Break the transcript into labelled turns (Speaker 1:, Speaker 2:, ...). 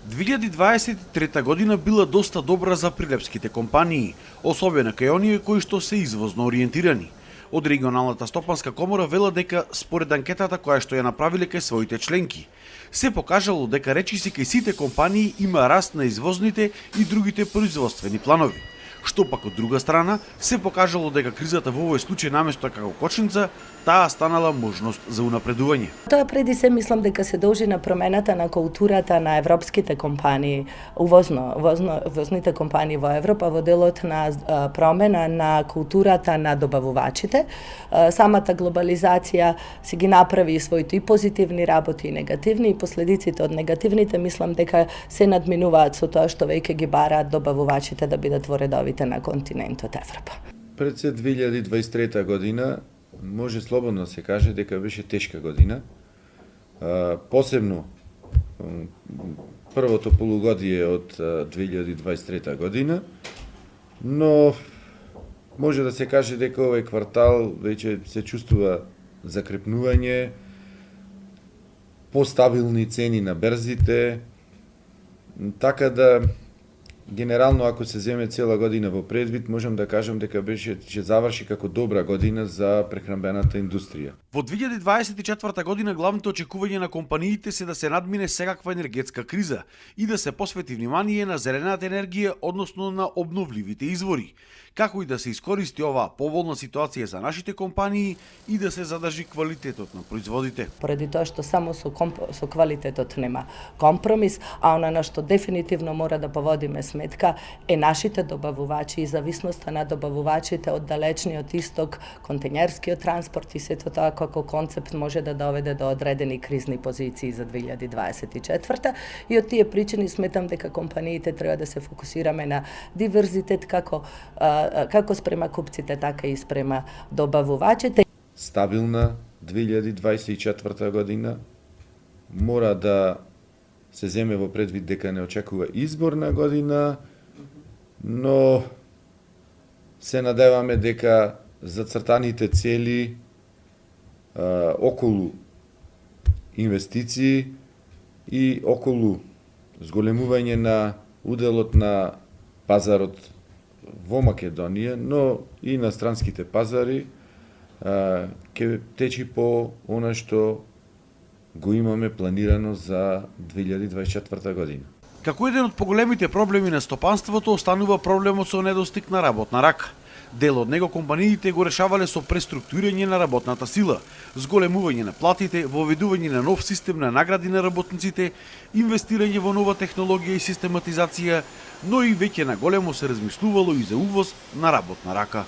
Speaker 1: 2023 година била доста добра за прилепските компании, особено кај оние кои што се извозно ориентирани. Од регионалната стопанска комора вела дека според анкетата која што ја направиле кај своите членки, се покажало дека речиси кај сите компании има раст на извозните и другите производствени планови. Што пак од друга страна се покажало дека кризата во овој случај наместо како кочница, таа станала можност за унапредување.
Speaker 2: Тоа преди се мислам дека се должи на промената на културата на европските компании, увозните компании во Европа во делот на промена на културата на добавувачите. Самата глобализација си ги направи своите и позитивни работи и негативни, и последиците од негативните мислам дека се надминуваат со тоа што веќе ги бараат добавувачите да бидат во редовите на континентот Европа.
Speaker 3: Пред се 2023 година може слободно да се каже дека беше тешка година. Посебно првото полугодие од 2023 година, но може да се каже дека овој квартал веќе се чувствува закрепнување, постабилни цени на берзите, така да генерално, ако се земе цела година во предвид, можам да кажам дека ќе заврши како добра година за прехранбената индустрија.
Speaker 1: Во 2024 година главните очекувања на компаниите се да се надмине секаква енергетска криза и да се посвети внимание на зелената енергија, односно на обновливите извори, како и да се искористи оваа поволна ситуација за нашите компании и да се задржи квалитетот на производите.
Speaker 2: Поради тоа што само со квалитетот нема компромис, а она на што дефинитивно мора да поводиме сметка е нашите добавувачи и зависноста на добавувачите од далечниот исток, контењерскиот транспорт и сето тоа како концепт може да доведе до одредени кризни позиции за 2024 и од тие причини сметам дека компаниите треба да се фокусираме на диверзитет како спрема купците, така и спрема добавувачите.
Speaker 3: Стабилна 2024 година мора да се земе во предвид дека не очекува изборна година, но се надеваме дека зацртаните цели околу инвестиции и околу зголемување на уделот на пазарот во Македонија, но и на странските пазари, ќе течи по она што го имаме планирано за 2024 година.
Speaker 1: Како еден од поголемите проблеми на стопанството останува проблемот со недостиг на работна рака. Дел од него компаниите го решавале со преструктурирање на работната сила, зголемување на платите, воведување на нов систем на награди на работниците, инвестирање во нова технологија и систематизација, но и веќе на големо се размислувало и за увоз на работна рака.